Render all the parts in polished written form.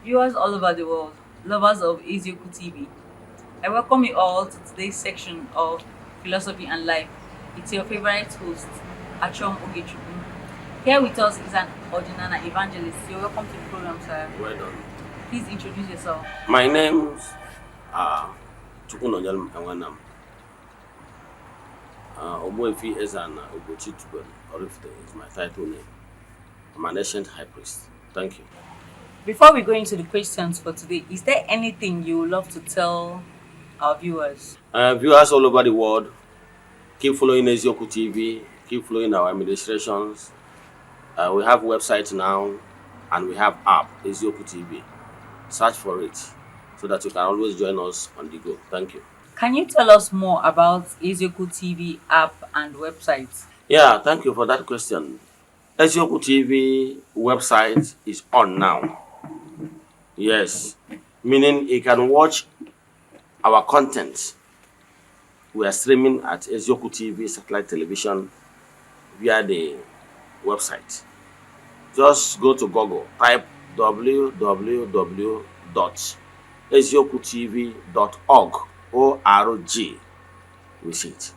Viewers all over the world, lovers of Ezioku TV, I welcome you all to today's section of Philosophy and Life. It's your favorite host, Achom Ogechubu. Here with us is an ordinary evangelist. You're welcome to the program, sir. Well done. Please introduce yourself. My name's uh Chukunonyal Mwanam. Ogbuefi Ezeana, ugochitubelu, Oraifite is my title name. I'm an ancient high priest. Thank you. Before we go into the questions for today, is there anything you would love to tell our viewers? Viewers all over the world, keep following Ezioku TV, keep following our administrations. We have website now and we have app, Ezioku TV. Search for it so that you can always join us on the go. Thank you. Can you tell us more about Ezioku TV app and website? Yeah, thank you for that question. Ezioku TV website is on now. Yes, meaning you can watch our content. We are streaming at Ezioku TV satellite television via the website. Just go to Google, type www.eziokutv.org, O-R-G, we see it.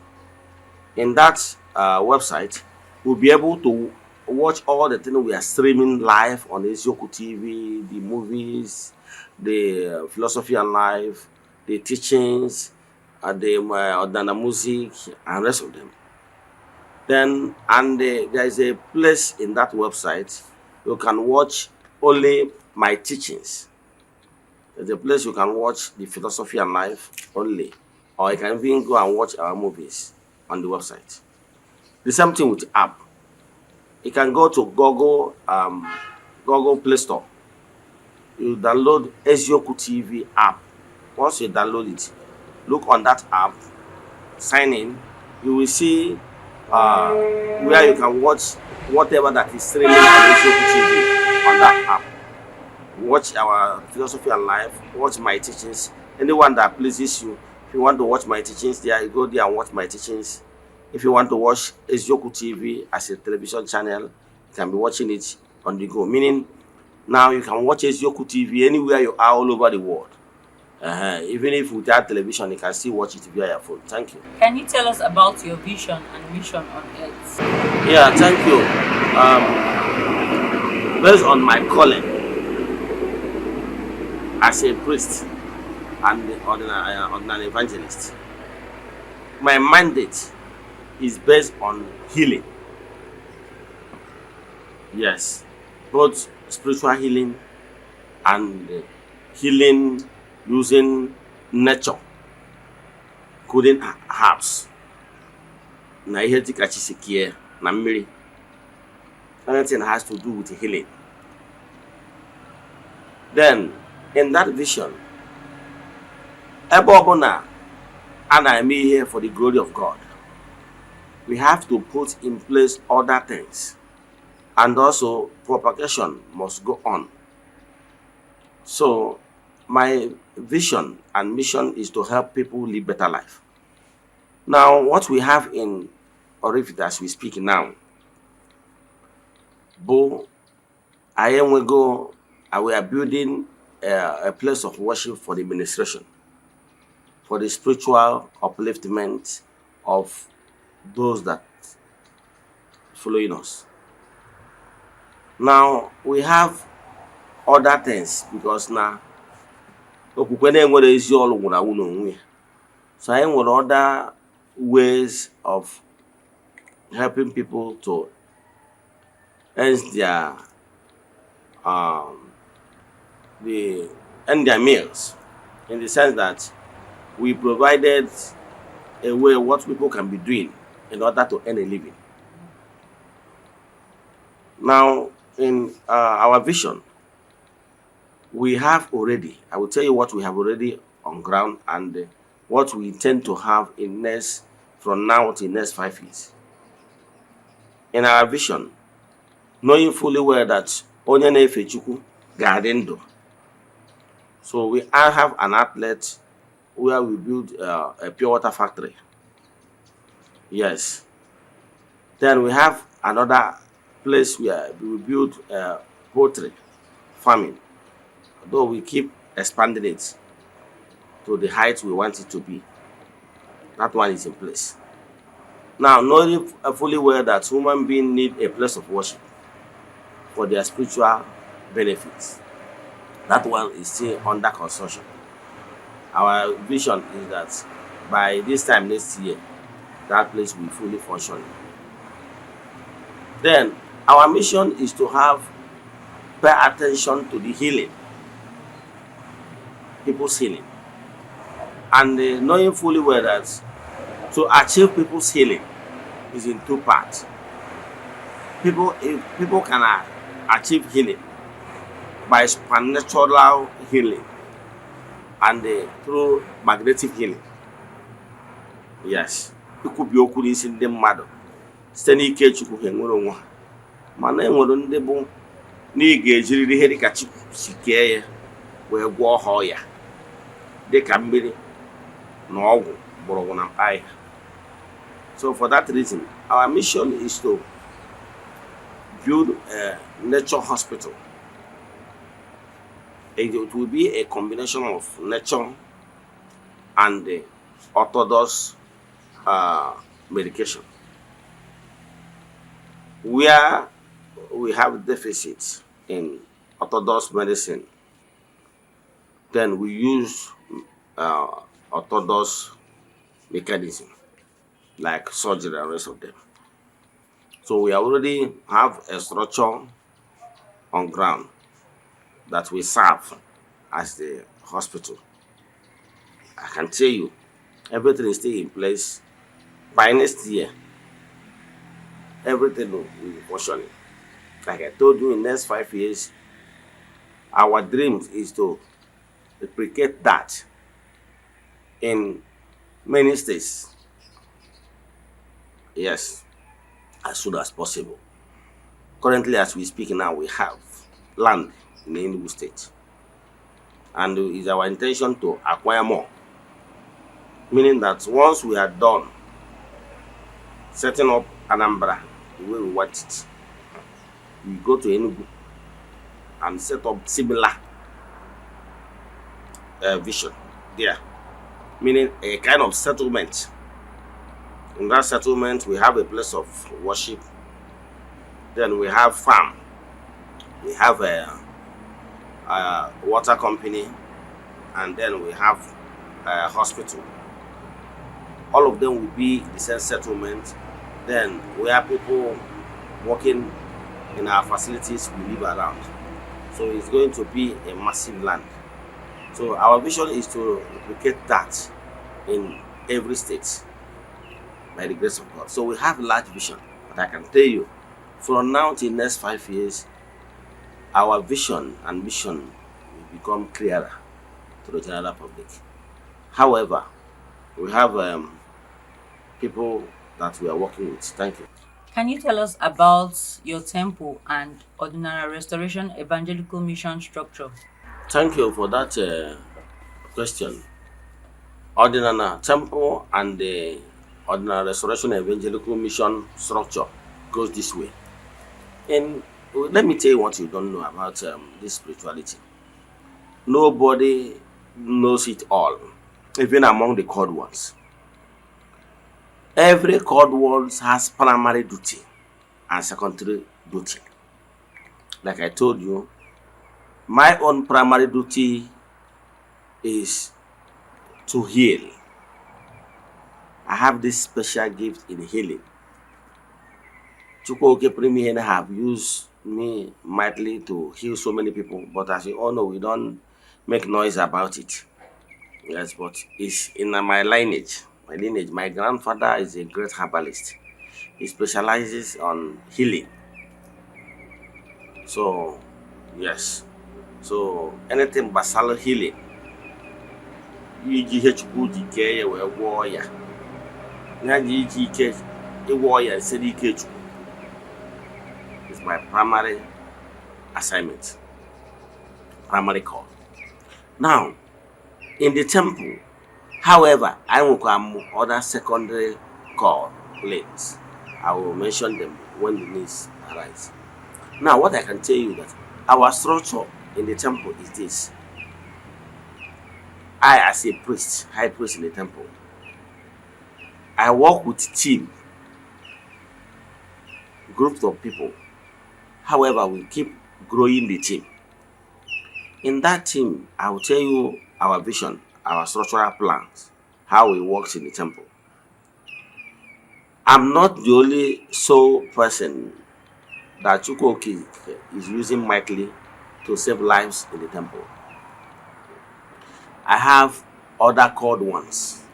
In that website, we'll be able to watch all the things we are streaming live on Ezioku TV, the movies, the philosophy and life, the teachings, the Odana music, and rest of them. Then, there is a place in that website you can watch only my teachings. There's a place you can watch the philosophy and life only, or you can even go and watch our movies on the website. The same thing with the app. You can go to Google Play Store. You download Ezioku TV app. Once you download it, look on that app, sign in. You will see where you can watch whatever that is streaming on Ezioku TV on that app. Watch our philosophy and life, watch my teachings, anyone that pleases you. If you want to watch my teachings there, you go there and watch my teachings. If you want to watch Ezioku TV as a television channel, you can be watching it on the go. Meaning, now you can watch Ezioku TV anywhere you are all over the world. Even if without television, you can still watch it via your phone. Thank you. Can you tell us about your vision and mission on Earth? Yeah, thank you. Based on my calling as a priest and an evangelist, my mandate is based on healing. Yes, both spiritual healing and healing using nature, including herbs. Na ihe dịka chisikie na mmiri. Anything has to do with healing. Then, in that vision, ebe ọbụla a na-eme ihe for the glory of God, we have to put in place other things, and also propagation must go on. So my vision and mission is to help people live better life. Now, what we have in Oraifite as we speak now, we are building a place of worship for the administration, for the spiritual upliftment of those that following us. Now we have other things because now okwukwe na-enwere ezi ọrụ gwụrụ anwụ n'onwe ya. So I nwere other ways of helping people to earn their meals, in the sense that we provided a way what people can be doing in order to earn a living. Now, in our vision, we have already, I will tell you what we have already on ground and what we intend to have from now to the next 5 years. In our vision, knowing fully well that onye na-efe Chukwu ga-adị ndụ. So we have an outlet where we build a pure water factory. Yes. Then we have another place where we build poultry farming. though we keep expanding it to the height we want it to be. That one is in place. Now, knowing fully well that human beings need a place of worship for their spiritual benefits, that one is still under construction. Our vision is that by this time next year, that place will be fully functioning. Then, our mission is to have pay attention to the healing, people's healing, and knowing fully well that to achieve people's healing is in two parts. If people can achieve healing by supernatural healing and through magnetic healing. Yes, ikwubi okwu n'isi ndị mmadụ site n'ike Chukwu ha enwere onwe ha, mana enwere ndị bụ na ị ga-ejiriri ihe dịka Chukwu si kee ya wee gwọọ ha ọya dịka mmiri na ọgwụ mgbọrọgwụ na mkpa ya. So for that reason, our mission is to build a nature hospital. It will be a combination of nature and the orthodox medication. Where we have deficits in orthodox medicine, then we use orthodox mechanism like surgery and rest of them. So we already have a structure on ground that we serve as the hospital. I can tell you, everything is still in place. By next year, everything will be functioning. Like I told you, in the next 5 years, our dream is to replicate that in many states. Yes, as soon as possible. Currently, as we speak now, we have land in the Enugu state, and it is our intention to acquire more. Meaning that once we are done setting up Anambra the way we want it, we go to Enugu and set up similar vision there, meaning a kind of settlement. In that settlement, we have a place of worship. Then we have farm. We have a water company, and then we have a hospital. All of them will be the same settlement. Then we have people working in our facilities we live around. So it's going to be a massive land. So our vision is to replicate that in every state by the grace of God. So we have a large vision. But I can tell you, from now till the next 5 years, our vision and mission will become clearer to the general public. However, we have people that we are working with. Thank you. Can you tell us about your temple and ordinary restoration evangelical mission structure? Thank you for that question. Ordinary temple and the ordinary restoration evangelical mission structure goes this way. And let me tell you what you don't know about this spirituality. Nobody knows it all, even among the called ones. Every called one has primary duty and secondary duty. Like I told you, my own primary duty is to heal. I have this special gift in healing. Chukwuoke Premier have used me mightily to heal so many people, but as you all know, we don't make noise about it. Yes, but it's in my lineage. My lineage. My grandfather is a great herbalist. He specializes on healing. So, yes. So anything basal healing, iji ihe Chukwu ji kee ya wee gwọọ ya. Ya ji iji ike ịgwọ ya site n'ike Chukwu is my primary assignment, primary call. Now, in the temple, however, I will come other secondary call lanes. I will mention them when the needs arise. Now, what I can tell you that our structure in the temple is this. I, as a priest, high priest in the temple, I work with team, groups of people. However, we keep growing the team. In that team, I will tell you our vision, our structural plans, how it works in the temple. I'm not the only sole person that Chukwuoki is using mightily to save lives in the temple. I have other called ones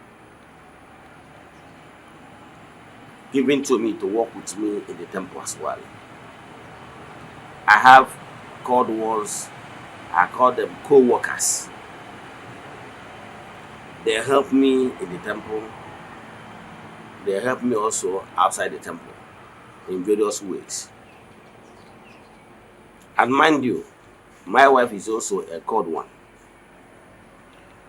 given to me to work with me in the temple as well. I have called ones, I call them co-workers. They help me in the temple. They help me also outside the temple in various ways. And mind you, my wife is also a called one.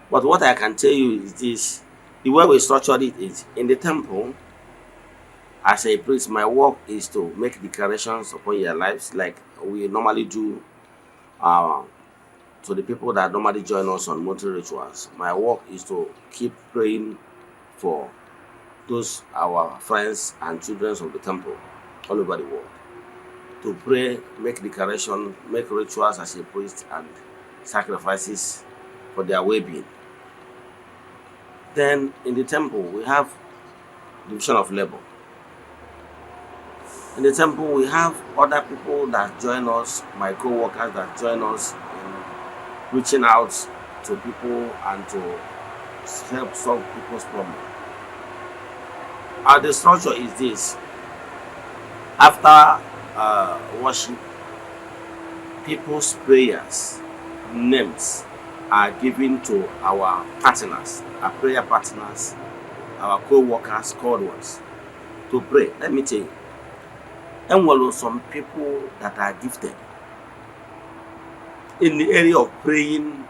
But what I can tell you is this: the way we structured it is in the temple. As a priest, my work is to make declarations upon your lives, like we normally do uh, to the people that normally join us on monthly rituals. My work is to keep praying for those our friends and children of the temple all over the world. To pray, make declaration, make rituals as a priest, and sacrifices for their well-being. Then in the temple, we have division of labor. In the temple, we have other people that join us, my co-workers that join us in reaching out to people and to help solve people's problems. And the structure is this: after worship, people's prayers, names are given to our partners, our prayer partners, our co-workers, called ones, to pray. Let me tell you, and well, some people that are gifted in the area of praying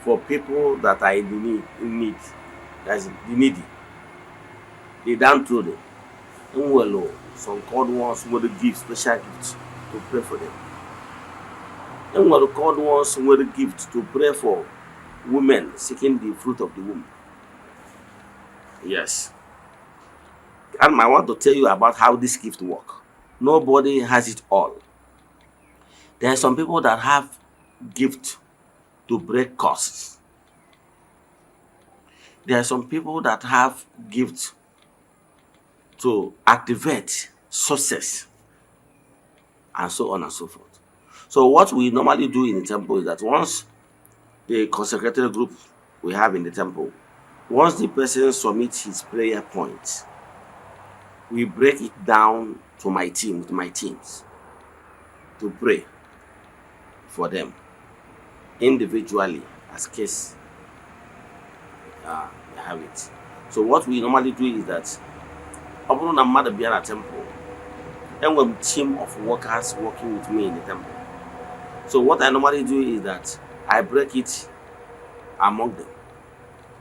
for people that are in need, that's the needy, the downtrodden. And well, some called ones will give special gifts to pray for them. And well, called ones will give to pray for women seeking the fruit of the womb. Yes. And I want to tell you about how this gift work. Nobody has it all. There are some people that have gift to break curses. There are some people that have gift to activate success, and so on and so forth. So what we normally do in the temple is that once the consecrated group we have in the temple, once the person submits his prayer points, we break it down to my team, with my teams, to pray for them individually as case they have it. So what we normally do is that upon a mother be at a temple, and we have a team of workers working with me in the temple. So what I normally do is that I break it among them.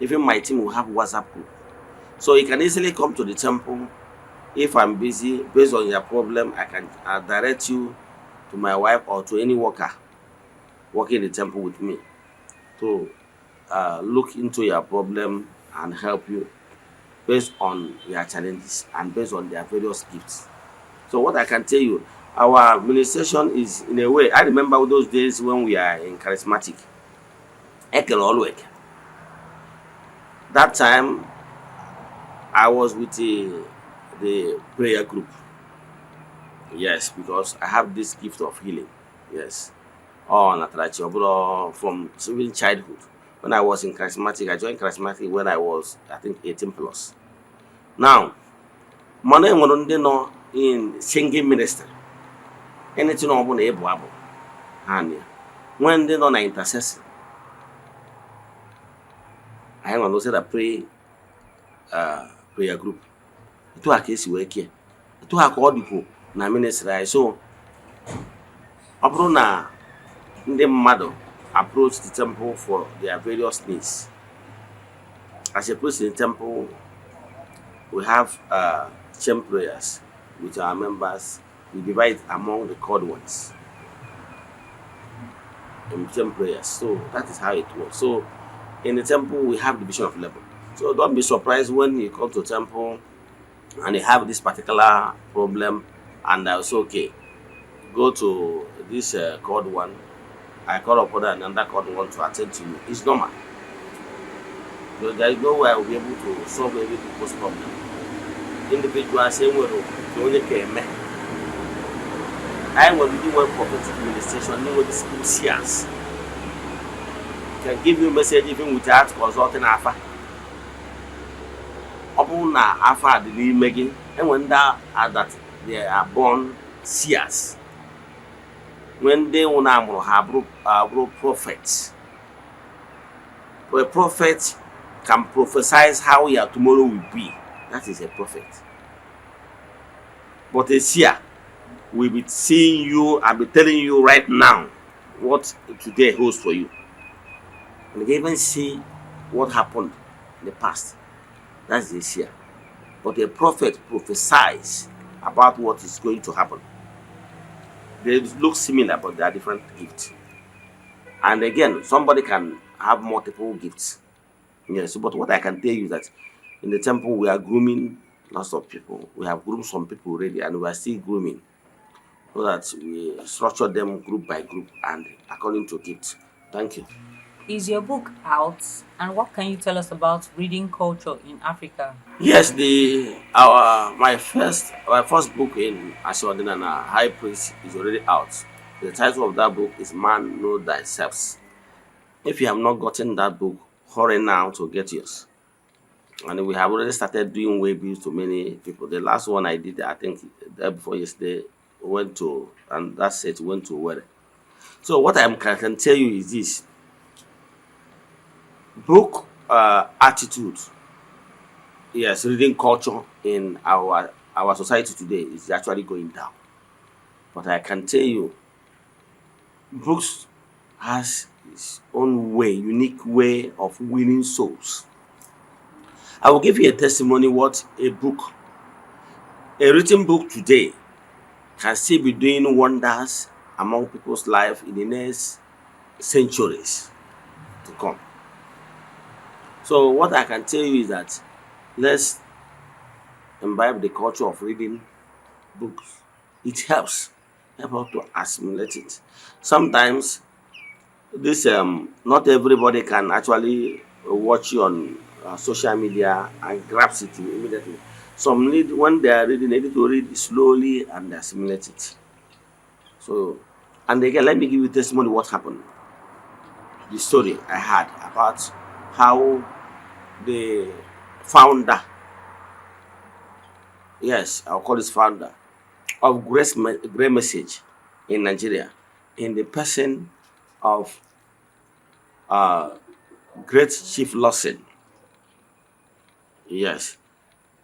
Even my team will have WhatsApp group. So you can easily come to the temple. If I'm busy, based on your problem, I can direct you to my wife or to any worker working in the temple with me to look into your problem and help you based on your challenges and based on their various gifts. So what I can tell you, our administration is in a way, I remember those days when we are in charismatic. Ekel Olwek. That time I was with the prayer group. Yes, because I have this gift of healing. Yes. Oh, Natarachi Obro from even childhood. When I was in charismatic, I joined charismatic when I was, I think, 18 plus. Now, money no in singing ministry. Anything on able able. And when they don't intercession, I want to say that prayer group. Itu a case work here. Itu a call people na ministry. So, upon na ndị mmadụ approach the temple for their various needs. As a priest in the temple, we have chain prayers with our members. We divide among the called ones in chain prayers. So that is how it works. So In the temple, we have division of labor. So don't be surprised when you come to temple and you have this particular problem, and I was okay. Go to this called one. I call upon another called one to attend to you. It's normal. So there is no way I will be able to solve every people's problem. Individual same way to only came. I will be doing prophetic administration, know the school seers. Can give you a message even without consulting Alpha. Upon Alpha the making, and when that they are born seers. When they will have prophets. A prophet can prophesy how your tomorrow will be. That is a prophet. But a seer will be seeing you and be telling you right now what today holds for you. And they even see what happened in the past. That's the seer. But a prophet prophesies about what is going to happen. They look similar, but they are different gifts. And again, somebody can have multiple gifts. Yes, but what I can tell you is that in the temple we are grooming lots of people. We have groomed some people already, and we are still grooming so that we structure them group by group and according to gifts. Thank you. Is your book out? And what can you tell us about reading culture in Africa? Yes, the our my first book in Eze-Ana High Priest is already out. The title of that book is Man Know Thyself. If you have not gotten that book, hurry now to get yours. And we have already started doing waybills to many people. The last one I did, I think, day before yesterday, went to, and that set went to where. So what can tell you is this: book attitude, yes, reading culture in our society today is actually going down. But I can tell you, books has its own way, unique way of winning souls. I will give you a testimony what a written book today can still be doing wonders among people's life in the next centuries to come. So what I can tell you is that let's imbibe the culture of reading books. It help us to assimilate it. Sometimes this not everybody can actually watch you on social media and grasp it immediately. Some need when they are reading, they need to read slowly and assimilate it. So, and again, let me give you testimony what happened. The story I had about how the founder, yes, I'll call this founder of Great Message in Nigeria, in the person of uh, Great Chief Lawson. Yes,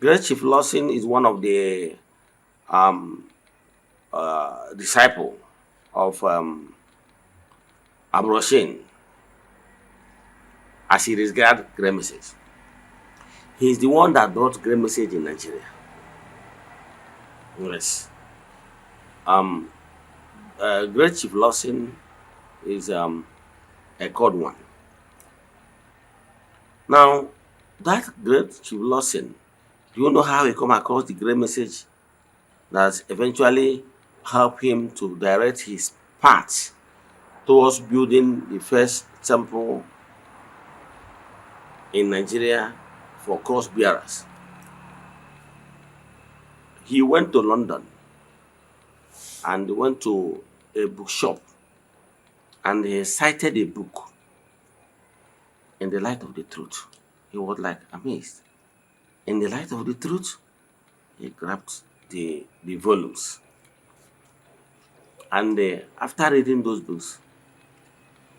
Great Chief Lawson is one of the um, disciple of Abroshin as he regards Great Message. He is the one that brought Great Message in Nigeria. Yes. Um, Great Chief Lawson is a called one. Now, that Great Chief Lawson, do you know how he come across the Great Message that eventually helped him to direct his path towards building the first temple in Nigeria for cross bearers? He went to London and went to a bookshop and he cited a book, In the Light of the Truth. He was like amazed. In the Light of the Truth, he grabbed the volumes. And after reading those books,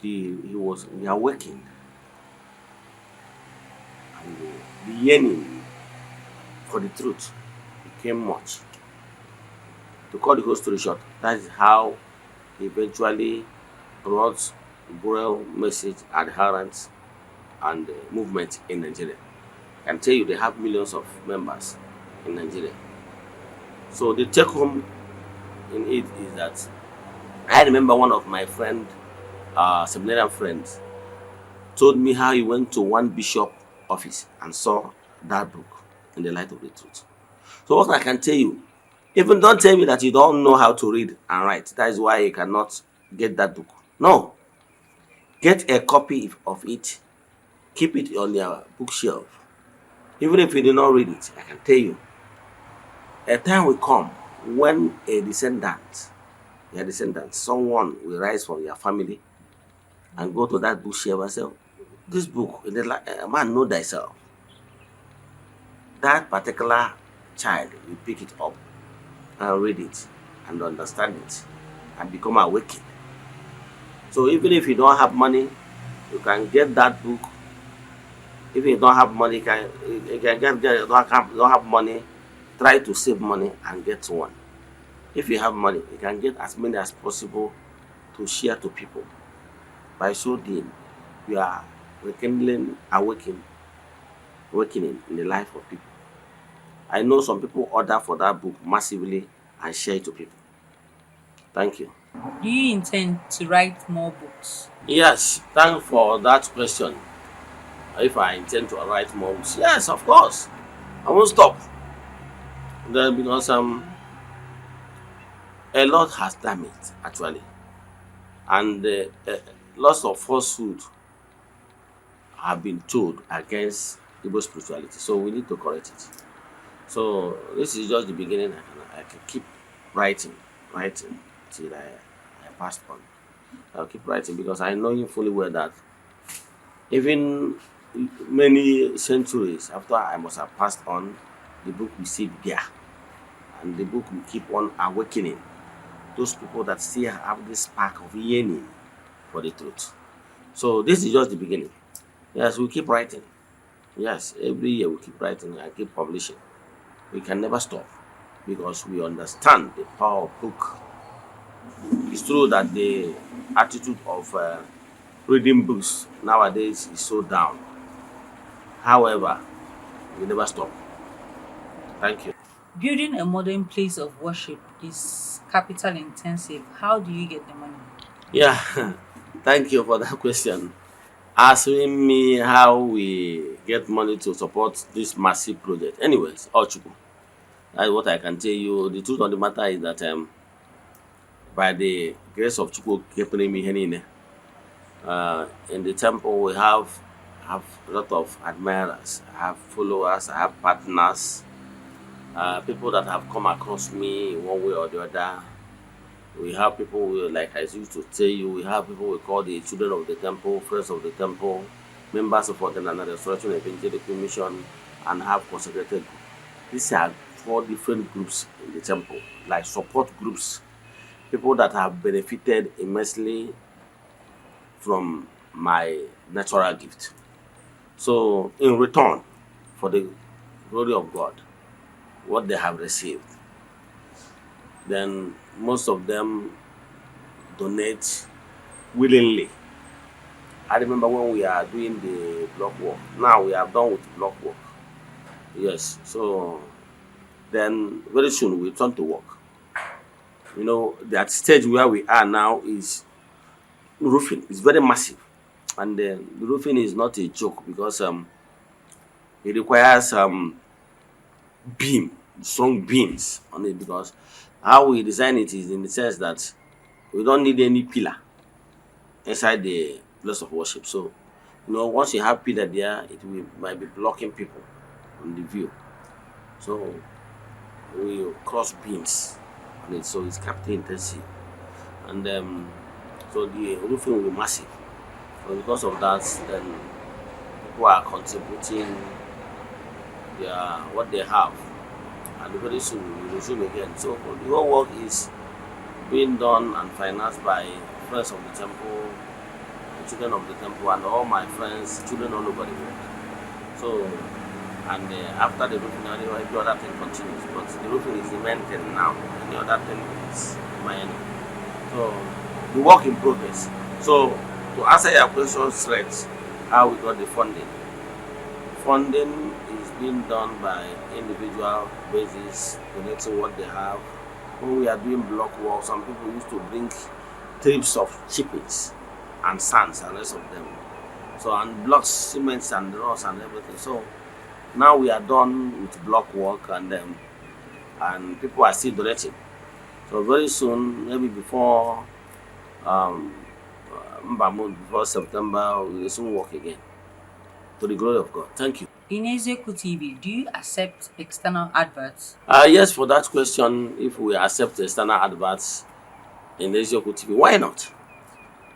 he awakened. And the yearning for the truth became much. To cut the whole story short, that is how he eventually brought Braille message adherents and movement in Nigeria. I can tell you they have millions of members in Nigeria. So the take home in it is that I remember one of my seminarian friends, told me how he went to one bishop office and saw that book in the light of the truth. So what I can tell you, even don't tell me that you don't know how to read and write. That is why you cannot get that book. No, get a copy of it, keep it on your bookshelf. Even if you do not read it, I can tell you, a time will come when your descendant, someone will rise from your family and go to that bookshelf and say, this book, man, know thyself. That particular child will pick it up and read it and understand it and become awakened. So even if you don't have money, you can get that book. If you don't have money, you can don't have money, try to save money and get one. If you have money, you can get as many as possible to share to people. By so doing, you are awakening in the life of people. I know some people order for that book massively and share it to people. Thank you. Do you intend to write more books? Yes, thanks for that question. If I intend to write more books, yes, of course. I won't stop. Then because a lot has damaged actually, and lots of falsehood have been told against Igbo spirituality. So we need to correct it. So this is just the beginning. I can keep writing till I pass on. I'll keep writing because I know you fully well that even many centuries after I must have passed on, the book will still be there. And the book will keep on awakening those people that still have this spark of yearning for the truth. So this is just the beginning. Yes, we keep writing. Yes, every year we keep writing and keep publishing. We can never stop because we understand the power of book. It's true that the attitude of reading books nowadays is so down. However, we never stop. Thank you. Building a modern place of worship is capital intensive. How do you get the money? Yeah, thank you for that question. Asking me how we get money to support this massive project. Anyways, Ochuku, that's what I can tell you. The truth of the matter is that by the grace of Chukwu keeping me here, in the temple we have a lot of admirers, I have followers, I have partners, people that have come across me in one way or the other. We have people like I used to tell you, we have people we call the children of the temple, friends of the temple, members of Ordinary Restoration Evangelical Mission, and have consecrated group. These are four different groups in the temple, like support groups, people that have benefited immensely from my natural gift. So, in return for the glory of God, what they have received, then most of them donate willingly. I remember when we are doing the block work. Now we are done with block work. Yes. So then very soon we turn to work. You know, that stage where we are now is roofing. It's very massive. And the roofing is not a joke because it requires beam, strong beams on it because how we design it is in the sense that we don't need any pillar inside the place of worship. So, you know, once you have pillar there, it will might be blocking people on the view. So we cross beams on it, so it's capital intensive, and so the roofing will be massive. So because of that, then people are contributing their what they have, and very soon we will resume again. So the whole work is being done and financed by friends of the temple, the children of the temple, and all my friends, children all over the world. So, and after the roofing, every other thing continues. But the roofing is the main thing now. Any other thing is minor. So, the work in progress. So, to answer your question straight, how we got the funding. Funding is being done by individual basis, donating what they have. When we are doing block work, some people used to bring trips of chippings and sands and rest of them. So and block cements and rods and everything. So now we are done with block work and people are still donating. So very soon, maybe before um before September, we will soon work again. To the glory of God. Thank you. In Ezeoku TV, do you accept external adverts? Yes, for that question, if we accept external adverts in Ezioku TV, why not?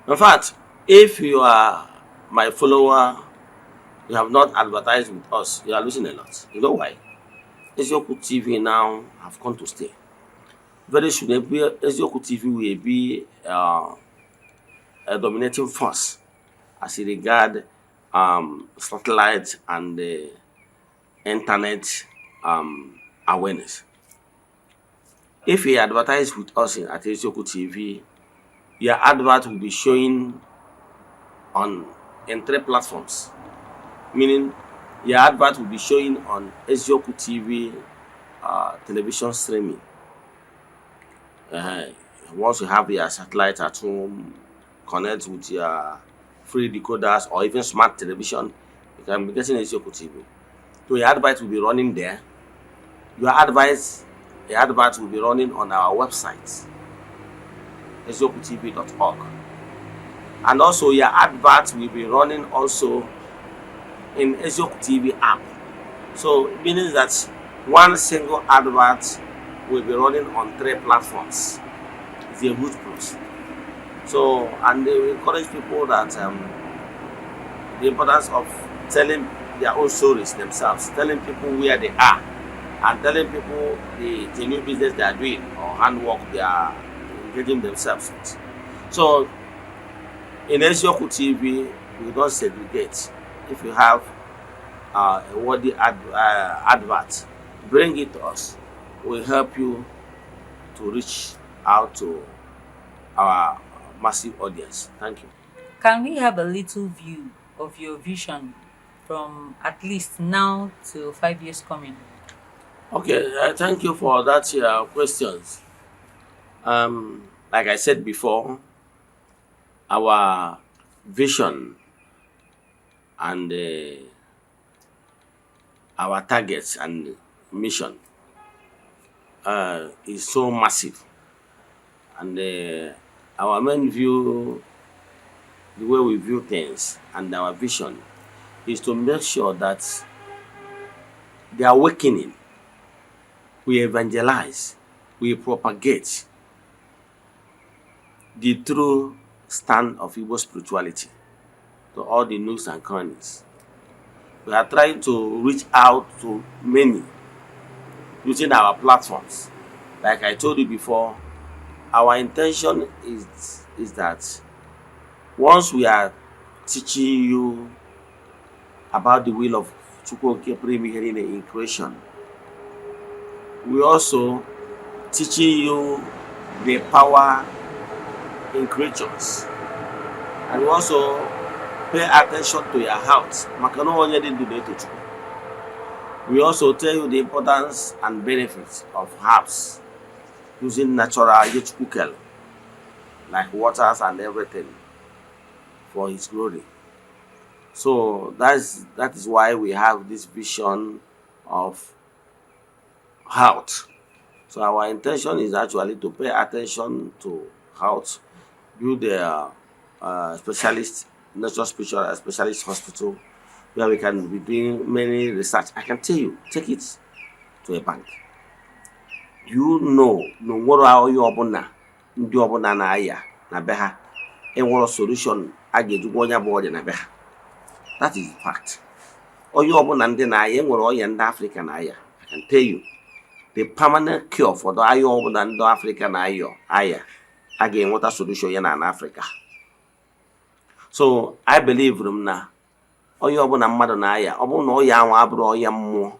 In fact, if you are my follower, you have not advertised with us, you are losing a lot. You know why? Ezioku TV now have come to stay. Very soon, Ezioku TV will be a dominating force as it regard satellite and internet awareness. If you advertise with us at Ezioku TV, your advert will be showing on in 3 platforms, meaning your advert will be showing on Ezioku TV television streaming. Once you have your satellite at home, connect with your free decoders or even smart television, you can be getting Ezioku TV. So your advert will be running there. Your advert will be running on our website, eziokutv.org. And also your advert will be running also in Ezioku TV app. So it means that one single advert will be running on 3 platforms. It's a huge plus. So, and they will encourage people that the importance of telling their own stories themselves, telling people where they are, and telling people the new business they are doing or handwork they are engaging themselves with. So in Ezioku TV, we don't segregate. If you have a worthy advert, bring it to us. We'll help you to reach out to our massive audience. Thank you. Can we have a little view of your vision from at least now to 5 years coming? Okay, thank you for that questions. Like I said before, our vision and our targets and mission is so massive, and our main view, the way we view things, and our vision is to make sure that the awakening, we evangelize, we propagate the true stand of Igbo spirituality to all the nooks and crannies. We are trying to reach out to many using our platforms. Like I told you before, our intention is that once we are teaching you about the will of Chukwuoke Premiere in creation, we also teaching you the power in creatures, and we also pay attention to your health. We also tell you the importance and benefits of herbs using natural Yechukukel, like waters and everything, for His glory. So that is why we have this vision of health. So our intention is actually to pay attention to health, build a specialist, natural spiritual specialist hospital where we can be doing many research. I can tell you, take it to a bank. You know, no what you obuna, ndị ọbụla na-aya na be ha enwere solution a ga-ejikwa onye bụ ọrịa na be ha. That is the fact. Onye ọbụla ndị na-aya enwere ọrịa ndị Africa na-aya. I can tell you, the permanent cure for the aya ọbụla ndị Africa na-aya a ga-enweta solution ya na Africa. So I believe na onye ọbụla mmadụ na-aya, ọ bụrụ na ọya ahụ abụrụ ọya mmụọ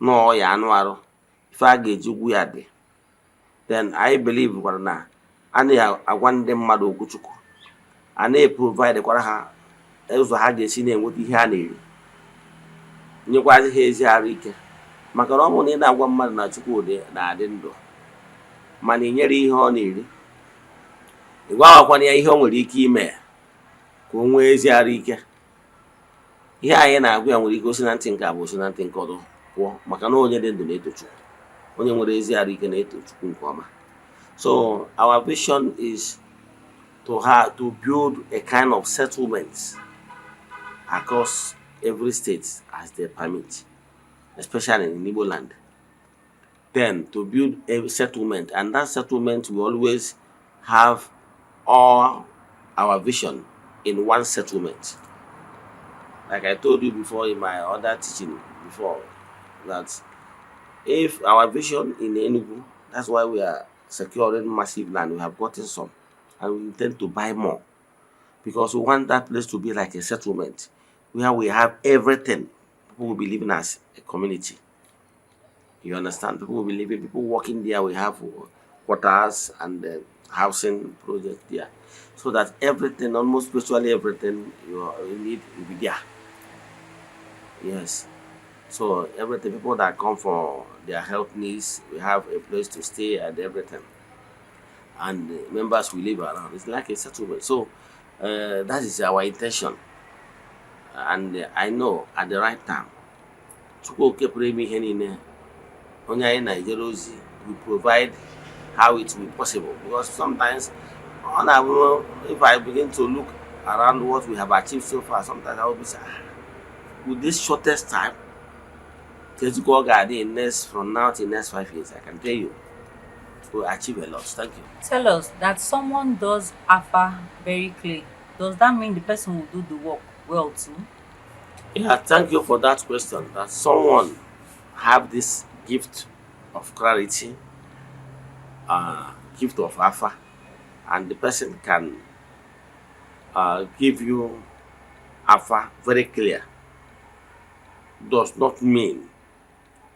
na ọya anụ arụ, ife a ga-eji gwu ya dị, then I believe kwara na a na-agwa ndị mmadụ okwuchukwu, a na-provide kwara ha ụzọ ha ga-esi na-enweta ihe a na-eri, nyekwazi ha ezi arụ ike. Maka na ọ bụrụ na ị na-agwa mmadụ na Chukwu na-adị ndụ mana ị nyere ihe ọ na-eri, ị gwawakwana ya ihe o nwere ike ime ka o nwee ezi arụ ike. Ihe anyị na-agwa ya nwere ike osi na ntị nke abụọ osi na ntị nke ọzọ pụọ, maka na onye dị ndụ na-eto Chukwu, onye nwere ezi arụ ike na-eto Chukwu nke ọma. So our vision is to build a kind of settlement across every state as they permit, especially in Igbo land. Then to build a settlement, and that settlement will always have all our vision in one settlement. Like I told you before in my other teaching before, that if our vision in Enugu, that's why we are securing massive land, we have gotten some, and we intend to buy more, because we want that place to be like a settlement where we have everything. People will be living as a community. You understand? People will be living, people working there. We have quarters and housing project there, so that everything, almost virtually everything you need will be there. Yes. So everything, people that come for their health needs, we have a place to stay and everything. And members will live around. It's like a settlement. So that is our intention. And I know at the right time, we provide how it will be possible. Because sometimes, if I begin to look around what we have achieved so far, sometimes I will be saying, with this shortest time, from now to next 5 years, I can tell you, we'll achieve a lot. Thank you. Tell us that someone does Afa very clear. Does that mean the person will do the work well too? Yeah, thank you for that question. That someone have this gift of clarity, gift of Afa, and the person can give you Afa very clear, does not mean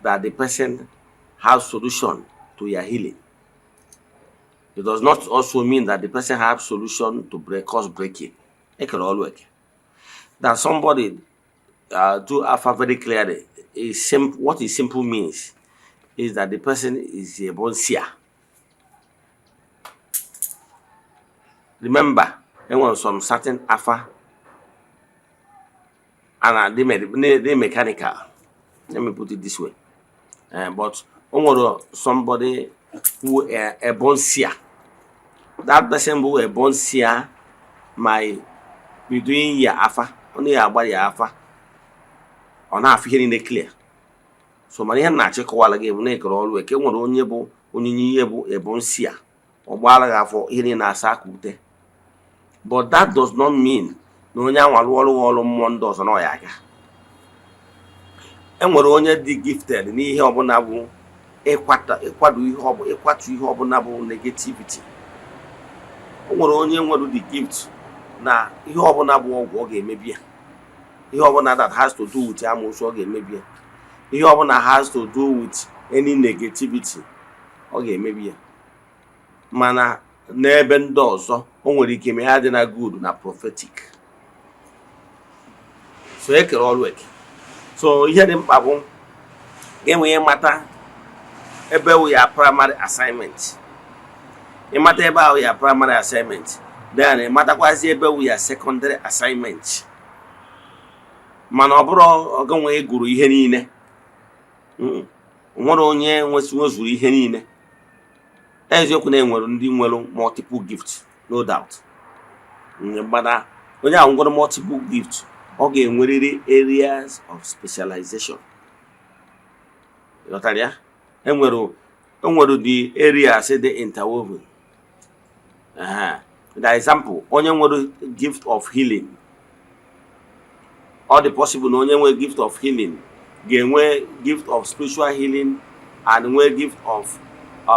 that the person has solution to your healing. It does not also mean that the person has solution to cause breaking. It can all work. That somebody do Afa very clearly is what it simple means is that the person is a born seer. Remember, there was some certain Afa and they mechanical. Let me put it this way. But somebody who a born seer, that person who a born seer might be doing your Afa, only about your Afa, or not feeling it clear. So many na-achị kọwara gị bụ na ekere ọrụ eke nwere onye bụ onyinye ihe bụ ebonsia ọ gbara gị afọ ihe na-asa aka ute. But that does not mean na onye anwa lụọ ọrụ mmụọ ndị ọzọ na ya aka. Enwere onye dị gifted n'ihe ọbụla bụ ịkwado ihe ọbụla bụ negativity. Enwere onye nwere the gift na ihe ọbụla bụ ọgwụ ọ ga-emebi ya. Ihe ọbụla that has to do with amoosu ọ ga-emebi ya. Ihe ọbụla has to do with any negativity ọ ga-emebi ya. Mana n'ebe ndị ọzọ o nwere ike ime ya dị na good na prophetic. So ekere ọrụ eke. So ihe dị mkpa bụ enwee mata ebe wụ ya primary assignment. Ịmata ebe ahụ ya primary assignment, then ịmatakwazi ebe wụ ya secondary assignment. Mana ọ bụrụ ọganwe gụrụ ihe niile. Nwere onye nwezuru ihe niile. Eziokwu na enwere ndị nwere multiple gifts, no doubt. Mana onye ahụ nwere multiple gifts, ọ ga-enwerịrị areas of specialization. Ghọtara ya? Enwere the areas dị interwoven. The example, onye nwere gift of healing. All the possible na onye nwere gift of healing ga-enwe gift of spiritual healing and nwee gift of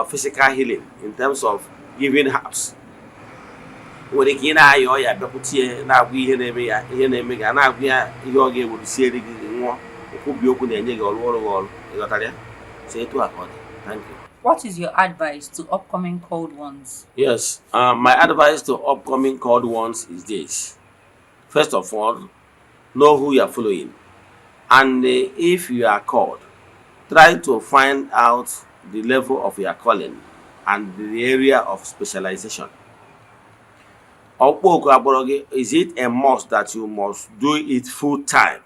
physical healing in terms of giving herbs. Nwere ike ị na-ayọ ya bịakwutie na-agwụ ihe na-eme ga na-agwụ ya ihe ọ ga-ewurusiere gị nwụọ okwubi okwu na-enye gị ọrụ. Ịghọtara ya? So etu aka ọ dị. Thank you. What is your advice to upcoming called ones? Yes, my advice to upcoming called ones is this. First of all, know who you are following. And if you are called, try to find out the level of your calling and the area of specialization. Okpoko abrogi, is it a must that you must do it full time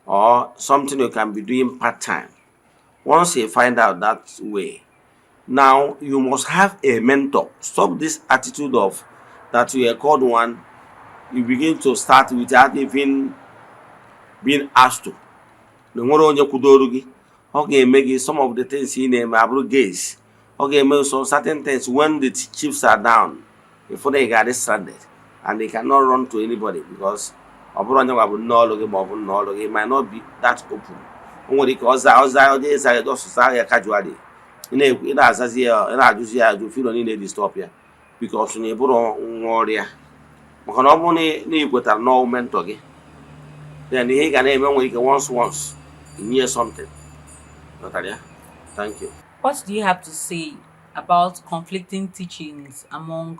or something you can be doing part time? Once you find out that way, now you must have a mentor. Stop this attitude of that you are called one, you begin to start without even being asked to. Na nwere onye kwudoro gị, ọ ga-eme gị some of the things ị na-eme abụrụ gaze. Ọ ga-eme some certain things when the chiefs are down, before they get stranded and they cannot run to anybody because ọ bụrụ onye nwa bụ nne ọlụ gị ma ọ bụ nna ọlụ gị might not be that open. O nwere ike ọza onye ịza ya ọsụsa ya casually. Ị na-azazi ya, ị na-ajụzi ya ajụ filo niile dị stop ya because na ị bụrụ nwa ọrịa. Maka na ọ bụrụ na ị kwetara n'ọwụ mentor gị, then ihe ị ga na-eme nwere ike once you hear something. Natalia, thank you. What do you have to say about conflicting teachings among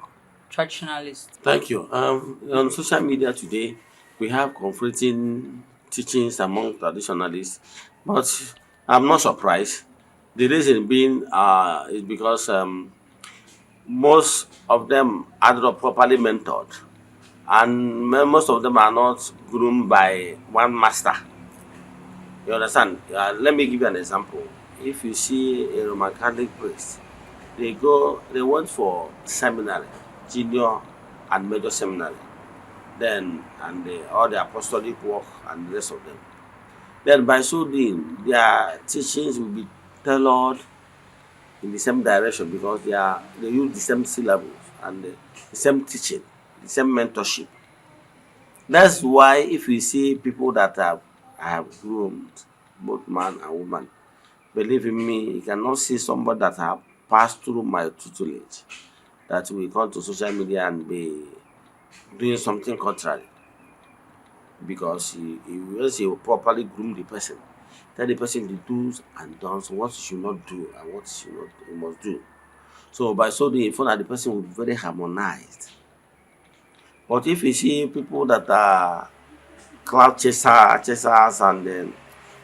traditionalists? Thank you. On social media today, we have conflicting teachings among traditionalists, but I'm not surprised. The reason being is because most of them are not properly mentored, and most of them are not groomed by one master. You understand? Let me give you an example. If you see a Roman Catholic priest, they went for seminary, junior and major seminary, then all the apostolic work and the rest of them. Then by so doing, their teachings will be tailored in the same direction because they use the same syllables and the same teaching, the same mentorship. That's why if you see people that have groomed both man and woman, believe in me, you cannot see somebody that have passed through my tutelage that will come to social media and be doing something contrary. Because he will properly groom the person, tell the person the do's and don'ts, what you should not do and what you must do. So by so doing, you find that the person will be very harmonized. But if you see people that are cloud chasers and then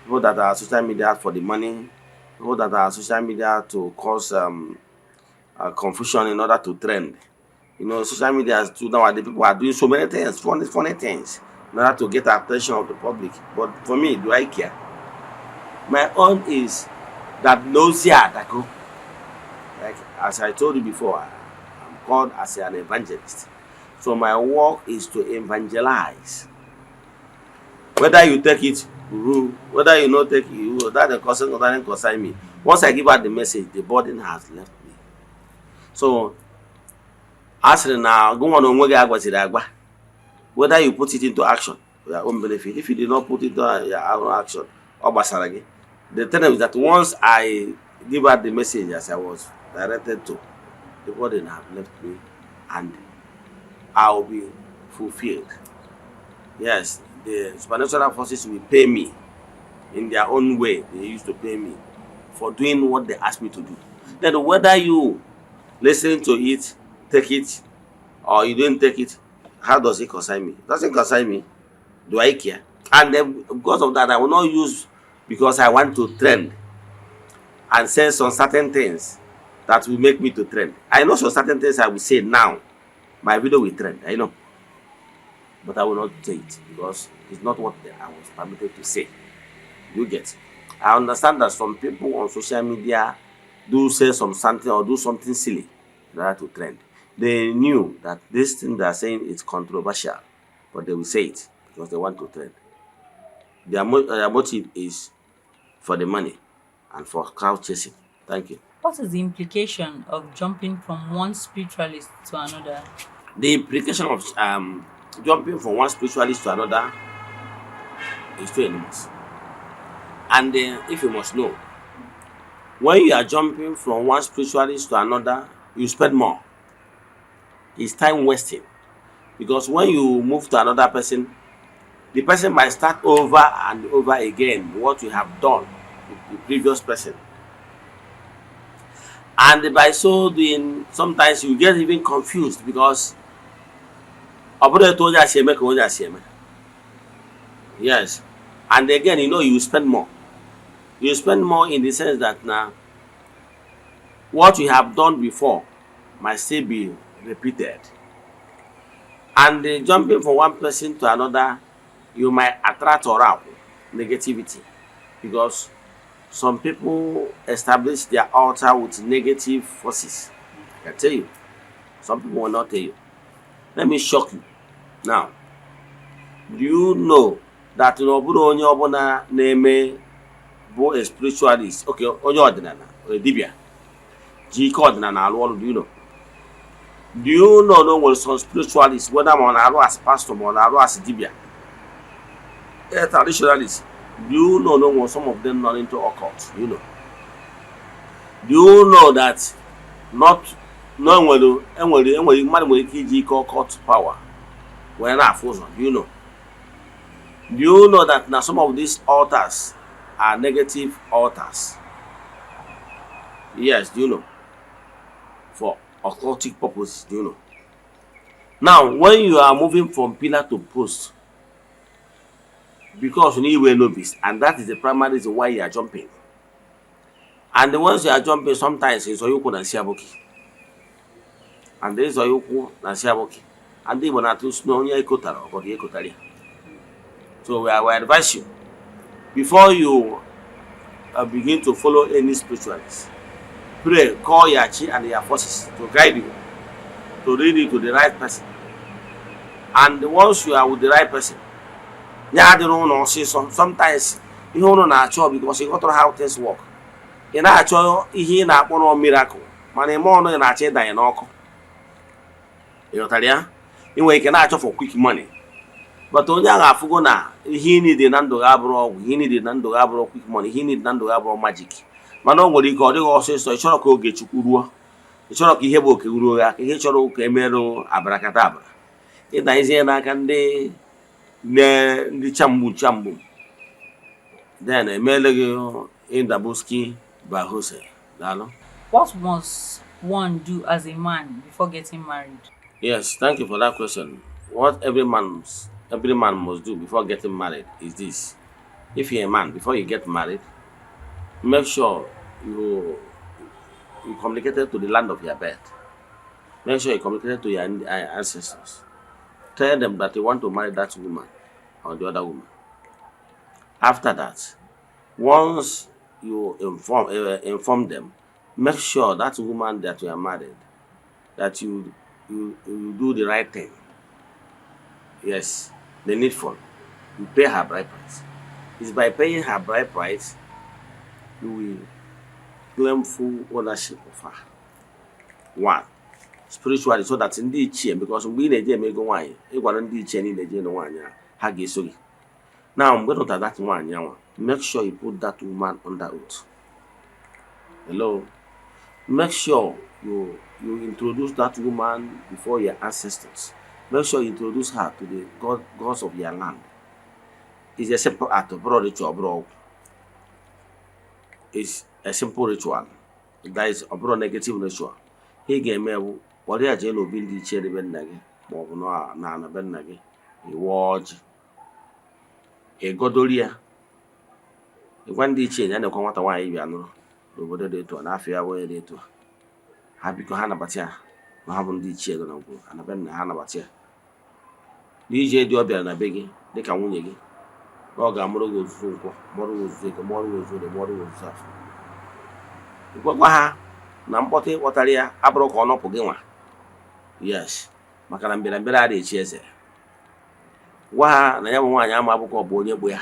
people that are social media for the money, people that are social media to cause confusion in order to trend. You know, social media is too nowadays people are doing so many things, funny things, in order to get the attention of the public. But for me, do I care? My own is that nausea that go. Like as I told you before, I'm called as an evangelist. So my work is to evangelize. Whether you take it, whether you not take it, that doesn't concern me. Once I give out the message, the burden has left me. So, asking now, go on agwa. Whether you put it into action for your own benefit, if you did not put it into your own action, the thing is that once I give out the message as I was directed to, the burden have left me and I will be fulfilled. Yes, the supernatural forces will pay me in their own way. They used to pay me for doing what they asked me to do. Then whether you listen to it, take it, or you don't take it, how does it concern me? Does it concern me? Do I care? And then because of that, I will not use because I want to trend and say some certain things that will make me to trend. I know some certain things I will say now. My video will trend, I know. But I will not say it because it's not what I was permitted to say. You get? I understand that some people on social media do say something or do something silly in order to trend. They knew that this thing they are saying is controversial, but they will say it because they want to trend. Their motive is for the money and for crowd chasing. Thank you. What is the implication of jumping from one spiritualist to another? The implication of jumping from one spiritualist to another is too enormous. And if you must know, when you are jumping from one spiritualist to another, you spend more. It's time wasting. Because when you move to another person, the person might start over and over again what you have done with the previous person. And by so doing, sometimes you get even confused because yes. And again, you spend more. You spend more in the sense that now what you have done before might still be repeated. And jumping from one person to another, you might attract or out negativity, because some people establish their altar with negative forces. I can tell you, some people will not tell you. Let me shock you. Now, do you know that n'ọbụrụ onye ọbụla na-eme bụ a spiritualist, okay, onye ọdịnala, dibịa ji ike ọdịnala alụ ọrụ? Do you know? Do you know no nwere some spiritualists, whether ma ọ na-arụ as pastor ma ọ na-arụ as dibịa, traditionalists? Do you know no nwere some of them not into occult? Do you know? Do you know that not no enwere mmadụ nwere ike iji ike occult power wee na-afụ ụzọ? Do you know? Do you know that now some of these altars are negative altars? Yes, do you know? For occultic purposes, do you know? Now, when you are moving from pillar to post, because you need a novice, and that is the primary reason why you are jumping. And once you are jumping, sometimes it's Oyuku and Siaboki. And there is Oyuku and Siaboki. And they will not use no Ekotaro or the Ekotaria. So we advise you, before you begin to follow any spiritualist, pray, call Yachi and their forces to guide you, to lead you to the right person. And once you are with the right person, sometimes you don't know because you got to know how things work. You know, you not a miracle. Man, you know, you not a knock. You know, you can for quick money. But onye a ga-afụgo na ihe need na ndụ ga-abụrụ ọgwụ, ihe need na ndụ ga-abụrụ quick money, ihe need na ndụ ga-abụrụ magic. Mana o nwere ike ọ dịghị ọsịsọ, ị chọrọ ka oge Chukwu ruo, ị chọrọ ka ihe bụ oke ruo ya, ihe chọrọ ka emerụ abarakata abara. Ịda izie n'aka ndị chamgbu. Then emele gị ịdabuski bahose. Daalụ. What must one do as a man before getting married? Yes, thank you for that question. What every man must do before getting married is this. If you're a man, before you get married, make sure you communicated to the land of your birth. Make sure you communicated to your ancestors. Tell them that you want to marry that woman or the other woman. After that, once you inform them, make sure that woman that you are married, that you do the right thing. Yes, the needful. You pay her bride price. It's by paying her bride price you will claim full ownership of her. One, spiritually, so that in the chain, because we need to make wine, it wasn't the chain in the chain wine. Hagisogi. Now I'm going to that one. Now, make sure you put that woman under oath. Hello. Make sure you introduce that woman before your ancestors. Make sure you introduce her to the gods of your land. It's a simple act of ritual, bro. It's a simple ritual. That is a negative ritual. He gave me what they are jail of building cherry benagi, Mobuna, Nana Benagi, a watch, a godolia. A one day chain and a commander why you know, over the to an affair way later. Happy Kohana Batia, Mahabon di chair and a Ben Hana Batia. DJ Dobia and a beggy, they can win again. Oga Moro was the model was off. Gwa na mkpọta ịkpọtara ya abụrụ ka ọ nọpụ gị nwa. Yes, maka na mbịarambịa adịghị echi eze. Gwa ha na ya bụ nwaanyị ama abụkọ bụ onye gbu ya.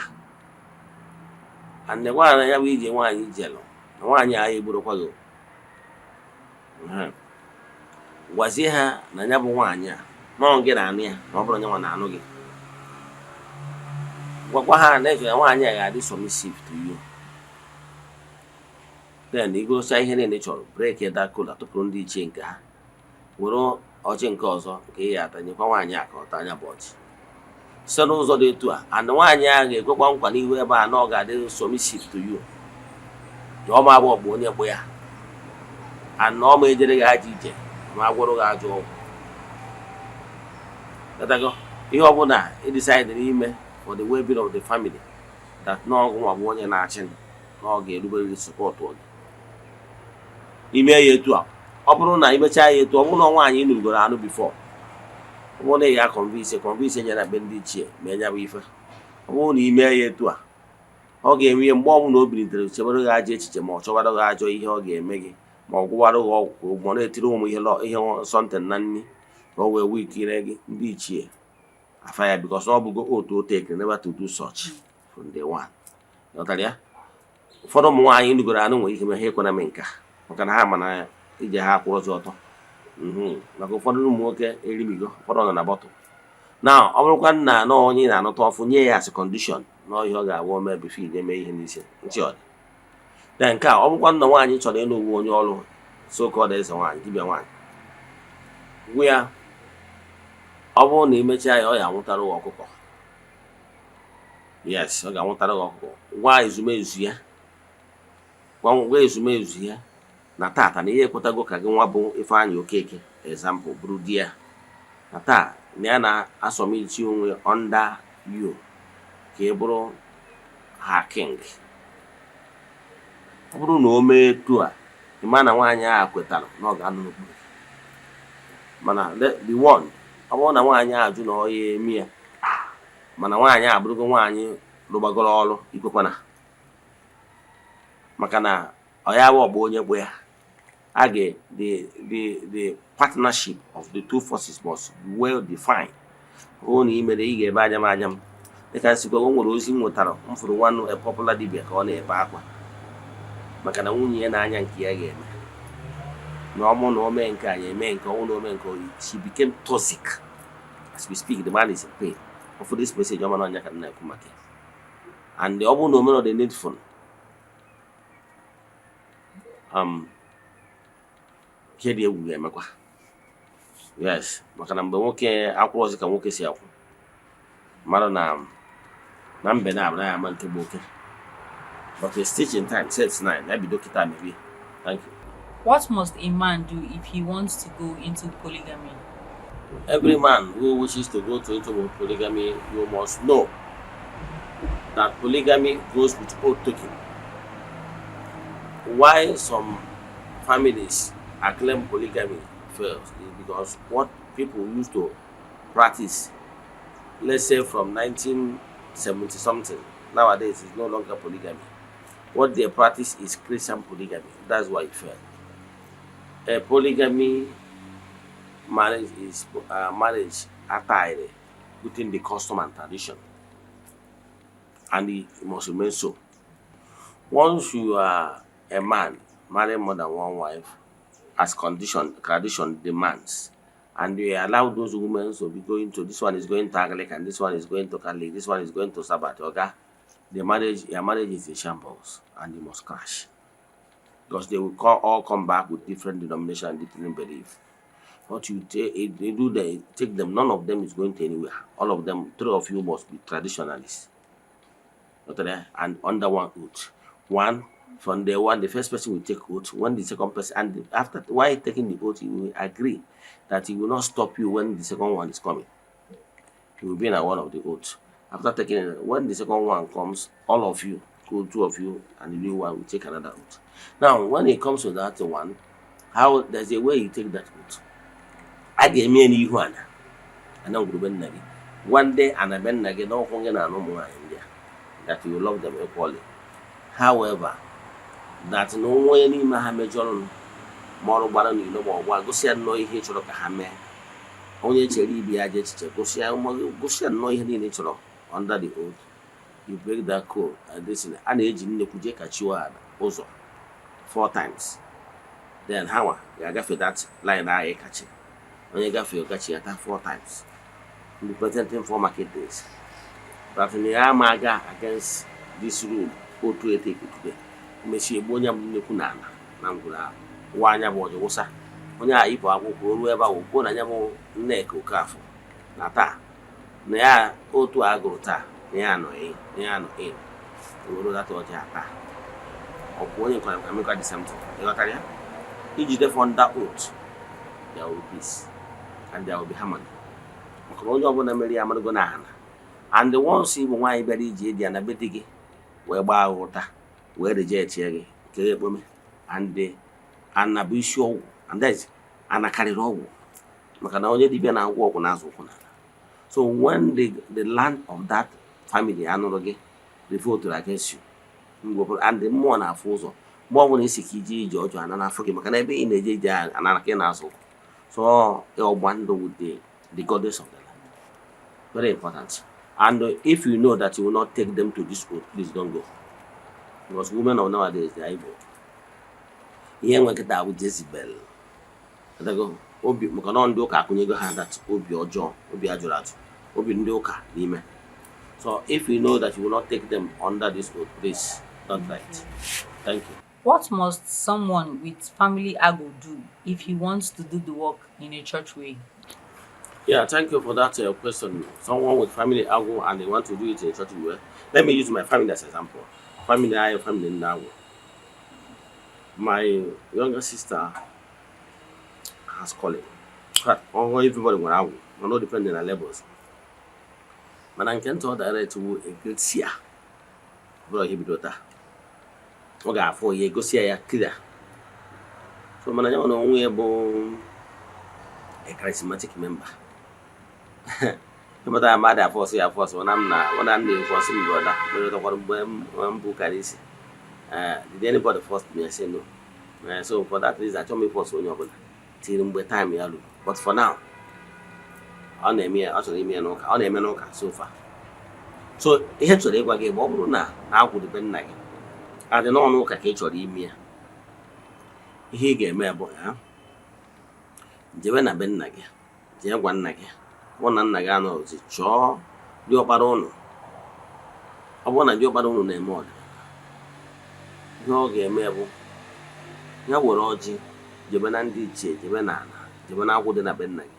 And gwa ha na ya bụ ije nwaanyị ijelụ na nwaanyị ahụ egburokwa gị. Gwazie ha na ya bụ nwaanyị a nọọ gị na anụ ya na ọ bụrụ onye nwa na anụ gị. Gwakwa ha na eji nwaanyị a ga-adị submissive to you. Then you go say ihe niile chọrọ break that cola tụpụrụ ndị ichie nke ha. Were ọjị nke ọzọ nke ya atanyekwa nwaanyị a ka ọ tanya bụ ọjị. Site n'ụzọ dị etu a, and nwaanyị a ga-ekwekwa nkwa n'ihu ebe a na ọ ga-adị submissive to you. Na ọ ma abụọ bụ onye bụ ya. And na ọ ma ejere gị ajọ ije ma agwọrọ gị ajọ ọgwụ. Gatago ihe ọ bụla ị decide n'ime for the well-being of the family that na ọgwụ ma bụ onye na-achị na ọ ga-eruberịrị support onye. Ime ya etu a, ọ bụrụ na imecha ya etu ọ bụrụ na nwaanyị nụrụgoro anụ before, ọ na ya convince ya na be ndị ichie ma enya bụ ife. Ọ bụrụ na ime ya etu a, ọ ga-eme mgbe ọ bụla o bilitere chebere gị ajọ echiche ma ọ chọbara gị ajọ ihe ọ ga-eme gị ma ọ gwụwara gị ọgwụ ka ụgwọ na-etiri ụmụ ihe sọntịn na nri ka ọ wee wikire gị ndị ichie afa ya because ọ bụgo otu o take never to do such from day one. Ghọtara ya? Ụfọdụ ụmụ nwaanyị ndugoro anụ nwere ike mee ha ekwana m nka maka na ha mana ije ha akwụrụ ọzọ ọtọ. Maka ụfọdụ ụmụ nwoke erimigo, ụfọdụ nọ na bọtụl. Na ọ bụrụkwa nna na onye na-anụta ọfụ nye ya as condition na ihe ọ ga-agwa ome bifo ije mee ihe n'isi ntị ọdị. Na nke a ọ bụrụkwa nna nwaanyị chọrọ ịlụ uwe onye ọrụ so-called eze nwaanyị dibịa nwaanyị, gwa ya ọ bụrụ na imechaa ya ọ ya anwụtara gị ọkụkọ. Yes, ọ ga-anwụtara gị ọkụkọ. Gwa ezumezu ya na tata na ihe ekwetago ka gị nwa bụ Ifeanyị Okeke example bụrụ di ya, na taa na ya na-asọmiti onwe under you ka ị bụrụ ha king. Ọ bụrụ na o mee etu a, ịma na nwaanyị ahụ kwetara na ọ ga-anọ n'okpuru. Mana the one, ọ bụrụ na nwaanyị ahụ jụ na ọ ya eme ya, mana nwaanyị ahụ bụrụgo nwaanyị rụgbagoro ọrụ, ikwekwana maka na ọ ya bụ ọgba onye gbo ya. The partnership of the two forces must be well defined. O na imere ị ga-ebe anya m dịka nsikwa o nwere ozi m nwetara m fụrụ nwanne a popular dibia ka ọ na-ebe akwa maka na nwunye ya na-anya nke ya ga-eme na ọmụ na ome nke anyị eme nke ọnwụ na ome nke oyi. She became toxic. As we speak, the man is in pain. For this message ọma na ọnya ka nna ekwu maka and ọ bụrụ na omere the needful ihe dị egwu ga-emekwa. Yes, maka na mgbe nwoke akwụrụ ọzọ ka nwoke si akwụ mmadụ na mbe na-abụ ya ama nke bụ oke. But a stitch in time sets 9. Ya bido kịta mebie. Thank you. What must a man do if he wants to go into polygamy? Every man who wishes to go into polygamy, you must know that polygamy goes with oath taking. Why some families acclaim polygamy fails is because what people used to practice, let's say from 1970 something, nowadays is no longer polygamy. What they practice is Christian polygamy. That's why it failed. A polygamy marriage is marriage attired within the custom and tradition, and it must remain so. Once you are a man marrying more than one wife, as tradition demands, and you allow those women to be going to, this one is going to Anglican, this one is going to Catholic, this one is going to Sabbath, okay? Your marriage is a shambles, and you must crash. Because they will all come back with different denomination and different belief. What you take them, none of them is going to anywhere. All of them, 3 of you must be traditionalists. Okay? And under one oath. One, from day one, the first person will take oath. When the second person, and after while taking the oath, he will agree that he will not stop you when the second one is coming. He will be in one of the oaths. After taking it, when the second one comes, all of you, 2 of you, and the new one will take another oath. Now, when it comes to that one, how there's a way you take that oath. I gave me any one. I know one day, and I been again, no longer no more in there. That you love them equally. However, that no one any Mahamejon more baron you know what go see no here to look at Hame. Only Cherry be a jet, go see no here nature under the oath. You break that code and this is an age in the Kujeka Chua also 4 times. Then how you got for that line I catch it. When you got for your catching attack 4 times. You present him for market days. But in the Amaga against this rule, go to a take it today. Monsieur Bonyam Nukunana, Nangula, Wanya Bojosa. When I eat, I will go wherever will go and Yamo neck or careful. Nata. Nea O to Agrota, Neano A. You know that what you are. Or when you can make something. You got it? Each is the that oath. There will be peace and there will be harmony. And the ones even why very jaded and a bit where by water, where the jet here, and the Anabisho, and that's Anna carried over. maka na onye dibịa na-agwọ ọgwụ na-azụ ụkwụ n'ala. So when the land of that family anụrụ gị revolted against you, and the mmụọ na-afụ ụzọ mgbe ọbụla isi ka ije ije ọjọọ ana n'afọ gị maka na ebe ị na-eje ije ana ka ị na-azụ ụkwụ. So ọgba ndụ with the goddess of the land, very important. And if you know that you will not take them to this oath, please don't go, because women of nowadays they are evil. Ihe nwe nkịta bụ Jezebel, obi maka na ndị ụka akụnyego ha that obi ọjọọ, obi ajụrụ ajụ, obi ndị ụka n'ime. So if you know that you will not take them under this oath, please don't try it. Thank you. What must someone with family ago do if he wants to do the work in a church way? Yeah, thank you for that question. Someone with family ago and they want to do it in a church way. Let me use my family as an example. Family I, family now. My younger sister has calling. Everybody will have, not depending on levels. But I can't tell direct to a great seer. Brother, he be daughter. Okay, 4 years go see ya clear. So, man, I don't know about a charismatic member. But I'm mad at force here force when I'm forcing brother. But one book I see. Did anybody force me? I say no. So for that reason, I told me force on your brother. Till time you look. But for now, on a mere actually me no on a menoka so far. So eventually we get bubble na would depend like. I don't know ka actually me. He get me boy, huh? Jewe na ben na gị. Je gwa nna gị. Ọ na nna gị anọ ozi chọọ dị ọkpara ụnụ. Ọ bụ na dị ọkpara ụnụ na-eme ọdị. Ihe ọ ga-eme bụ ya were ọjị jebe na ndị ichie, jebe na ala, jebe na akwụ dị na be nna gị.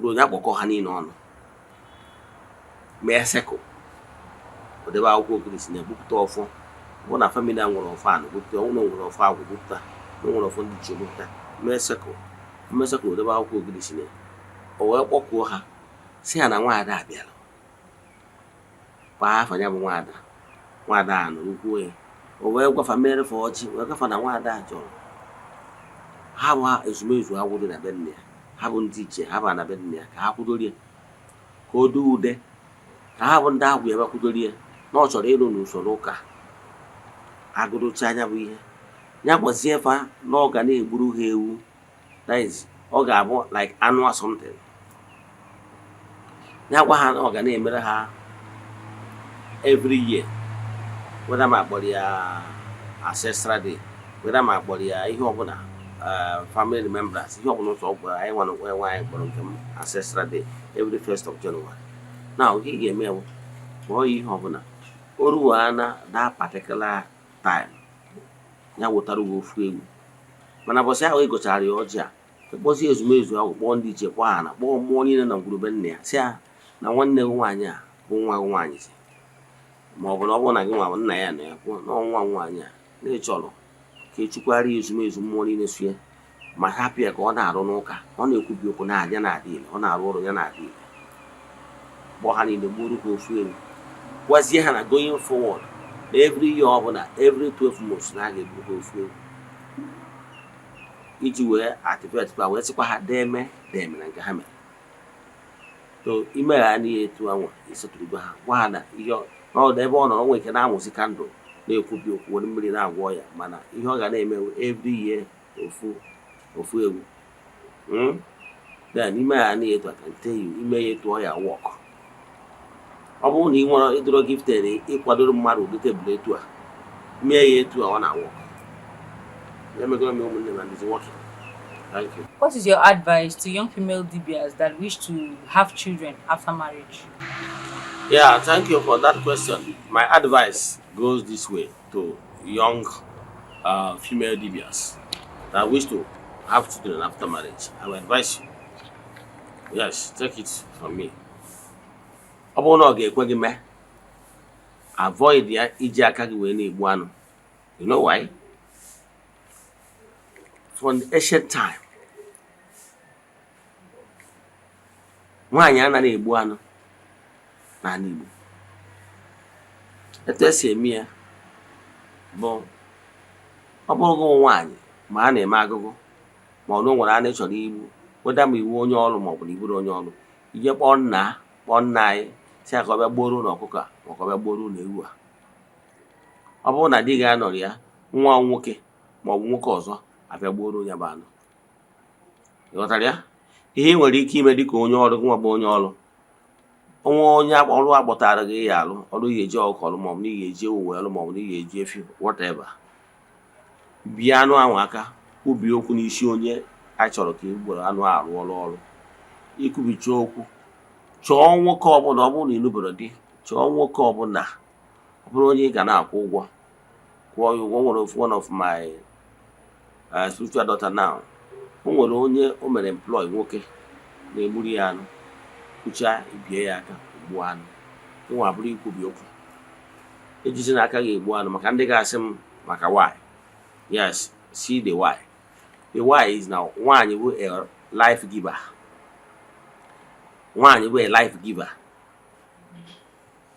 Ruo ya kpọkọ ha niile ọnụ. Mee sekụl. O debe akwụkwọ okirisi na-ebupụta ọfọ. Bụ na famili a nwere ọfọ anụ bupụta, ụlọ nwere ọfọ agwụ bupụta, nwere ọfọ ndị ichie bupụta. Mee sekụl. Mmesọkụ o debe akwụkwọ okirisi na o wee kpọkuo ha si ya na nwaada abịala. Paa afa ya bụ nwaada a nụrụ kwuo ya. O wee gwafa mere fọ ọchị wee gafa na nwaada a chọrọ. Ha bụ ezumezu agwụ dị na be nne ya. Ha bụ ndị ichie ha ba na be nne ya ka ha kwudorie ka o doo ude ka ha bụ ndị agwụ ebe kwudorie na ọ chọrọ ịlụ n'usoro ụka. Agụrụcha anya bụ ihe ya gwazie fa na ọ ga na-egburu ha ewu. That is, ọ ga-abụ like annual something. Ya gwa ha na ọ ga na-emere ha every year. Whether ma akpọrọ ya ancestral day, whether ma akpọrọ ya ihe ọbụla family remembrance, ihe ọbụla ụzọ ọbụla anyị nwa na nwaanyị kpọrọ nke m ancestral day every 1st of January. Now ihe ga-eme bụ kpọọ ya ihe ọbụla o ruo na that particular time ya wetara uwe ofu ewu. Mana bọsị ahụ ịgụchara ya ọjị a kpọzie ezumezu ahụ kpọọ ndị ichie kpọọ ha na kpọọ mmụọ niile na ngwurube nne ya si ya na nwanne gị nwaanyị a bụ nwa gị nwaanyị si ma ọ bụ na ọ bụrụ na gị nwa nna ya na ya kwuo na ọnwa nwaanyị a na-echọrọ ka echukwara ya ezumezu mmụọ niile sue ma hapụ ya ka ọ na-arụ n'ụka. Ọ na-ekwubi okwu na-adị na-adị ile, ọ na-arụ ọrụ ya na-adị ile. Kpọọ ha niile gburu ka ofu ewu gwazie ha na going forward na every year ọbụla every 12 months na a ga-egburu ka ofu ewu iji wee atịpetịkwa wee sịkwa ha deme na nke ha mere. So ime ha n'ihe etu anwa esetụrụgo ha gwa ha na ihe n'ọdụ ebe ọ nọ onwe ike na-amụsị kandụl na-ekwubi okwu were mmiri na-agwọ ya mana ihe ọ ga na-eme every year ofu ewu. Then ime ha n'ihe etu aka nte ime ya etu ọ ya wọk. Ọ bụrụ na ị nwere ịdọrọ gifted ịkwadoro mmadụ ụdị tebụl etu a mee ya etu a ọ na-awọk. Thank you. What is your advice to young female DBS that wish to have children after marriage? Yeah, thank you for that question. My advice goes this way to young female DBS that wish to have children after marriage. I will advise you. Yes, take it from me. Avoid ya iji aka gị wee na-egbu anụ. You know why? From the ancient time, nwaanyị anaghị egbu anụ n'ala Igbo. Etu esi eme ya bụ ọ bụrụ gị nwaanyị ma a na-eme agụgụ ma ọ nwere anụ chọrọ igbu weda ma iwu onye ọrụ maọbụ na iburu onye ọrụ, ije kpọọ nna anyị si ya ka ọ bịa gboro na ọkụkọ a ma ka ọ bịa gboro na ewu a. Ọ bụrụ na di gị anọrọ ya, nwa nwoke maọbụ nwoke ọzọ abịa gboro ya bụ anụ. Ịghọtara ya? Ihe ị nwere ike ime dịka onye ọrụ gị nwa bụ onye ọrụ, onye ọrụ akpọtara gị ya alụ ọrụ ihe eji ọkụkọ ọrụ maọbụ na ihe eji ewu ọrụ maọbụ na ihe eji efi whatever, bie anụ ahụ aka, kwubie okwu n'isi onye a chọrọ ka e gboro anụ arụ ọrụ. Ikwubicha okwu, chọọ nwoke ọbụla, ọ bụrụ na ịlụbero di, chọọ nwoke ọbụla ọ bụrụ onye ị ga na-akwụ ụgwọ, kwụọ ya ụgwọ. Nwere one of my spiritual daughter now, o nwere onye o mere employ nwoke na-egburu ya anụ, kwụchaa ibie ya aka gbuo anụ. Nwa bụrụ ikwubi okwu, ejiji n'aka ga-egbu anụ, maka ndị ga-asị m maka why. Yes, see the why. The why is now nwaanyị bụ a life giver. Nwaanyị bụ a life giver.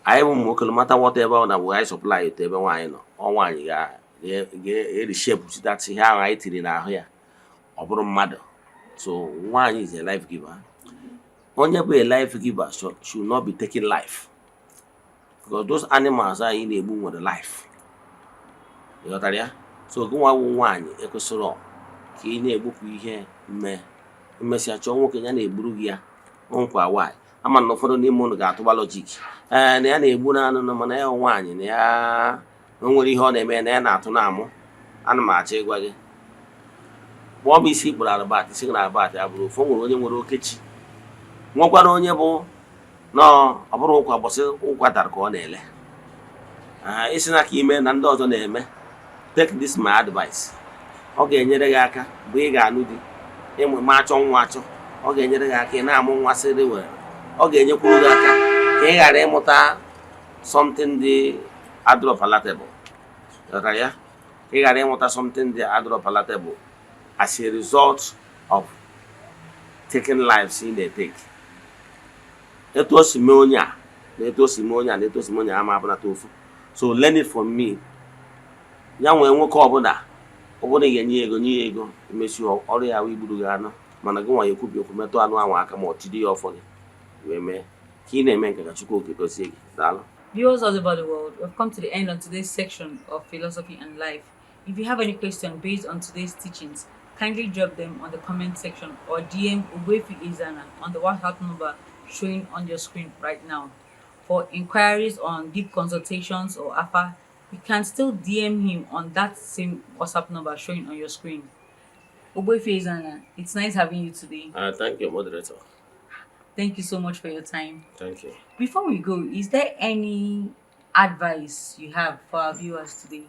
Anyị bụ ụmụ nwoke, mata whatever ọ na bụ anyị supply eto ebe nwaanyị nọ, ọ nwaanyị ga-ereshape that ihe ahụ anyị tiri n'ahụ ya ọ bụrụ mmadụ. So nwaanyị is a life giver. Onye bụ a life giver should not be taking life, because those animals anyị na-egbu nwere life. Ịghọtara ya? So gị nwa bụ nwaanyị ekwesịrị ka ị na-egbupụ ihe mmesịa chọọ nwoke ya na-egburu gị ya nkwa nwaanyị. Ama na ụfọdụ n'ime ụnụ ga-atụba lọjik, na ya na-egbu na anụ, mana ya nwaanyị na ya nwere ihe ọ na-eme, na ya na-atụ na-amụ. Ana m achọ ịgwa gị, kpọọ m isi kpụrụ arabat, isi na arabat ya bụrụ ofu. Nwere onye nwere okechi, nwekwara onye bụ nọọ ọ bụrụ ụkwa bọsị ụkwa dara ka ọ na-ele. Isi na ka ime na ndị ọzọ na-eme, take this my advice. Ọ ga-enyere gị aka mgbe ị ga-anụ di, ịmụ ma achọ nwa achọ, ọ ga-enyere gị aka ị na-amụ nwa sịrị were. Ọ ga-enyekwuru gị aka ka ị ghara ịmụta something dị adịrọ palatable. Ka ị ghara ịmụta something dị adịrọ palatable as a result of taking lives in the take. Etu o si mee onye a na etu o si mee onye a na etu o si mee onye a ma abụnata ofu. So learn it from me. Ya nwee nwoke ọbụla ị ga-enye ya ego imesi ọrụ ya wee igburu gị anụ, mana gị nwa ya ekwubi okwu metụ anụ ahụ aka ma ọ tide ya ọfọ gị wee mee ka ị na-eme nke ka Chukwu oke gozie gị. Daalụ. Viewers all over the world, we've come to the end of today's section of Philosophy and Life. If you have any question based on today's teachings, kindly drop them on the comment section or DM Ogbuefi Ezeana on the WhatsApp number showing on your screen right now. For inquiries on deep consultations or AFA, you can still DM him on that same WhatsApp number showing on your screen. Ogbuefi Ezeana, it's nice having you today. Thank you, moderator. Thank you so much for your time. Thank you. Before we go, is there any advice you have for our viewers today?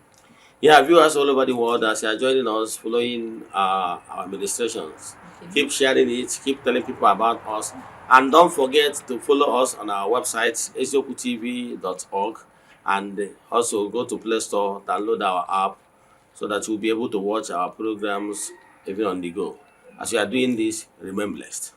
Yeah, viewers all over the world, as you are joining us, following our administrations, keep sharing it, keep telling people about us, and don't forget to follow us on our website, eziokutv.org, and also go to Play Store, download our app, so that you'll be able to watch our programs even on the go. As you are doing this, remain blessed.